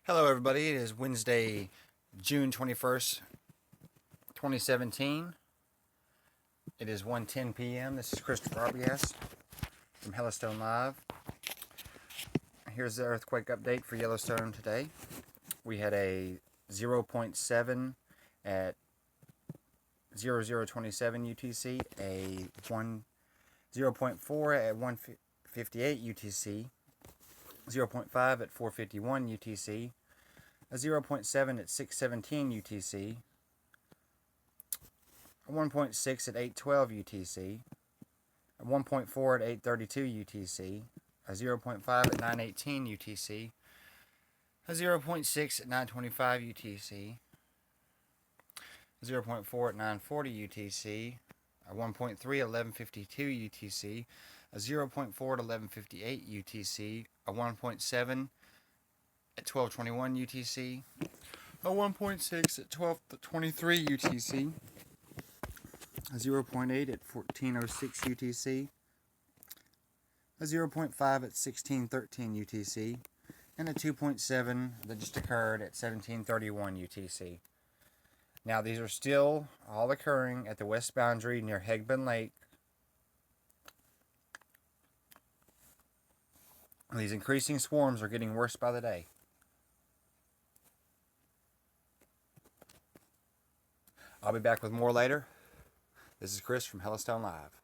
Hello everybody, it is Wednesday, June 21st, 2017. It is 1:10 p.m. This is Christopher RBS from Yellowstone Live. Here's the earthquake update for Yellowstone today. We had a 0.7 at 0027 UTC, a 0.4 at 158 UTC, 0.5 at 451 UTC, a 0.7 at 617 UTC, a 1.6 at 812 UTC, a 1.4 at 832 UTC, a 0.5 at 918 UTC, a 0.6 at 925 UTC, a 0.4 at 940 UTC, a 1.3 at 1152 UTC, a 0.4 at 1158 UTC, a 1.7 at 1221 UTC, a 1.6 at 1223 UTC, a 0.8 at 1406 UTC, a 0.5 at 1613 UTC, and a 2.7 that just occurred at 1731 UTC. Now these are still all occurring at the west boundary near Hegben Lake. These increasing swarms are getting worse by the day. I'll be back with more later. This is Chris from Yellowstone Live.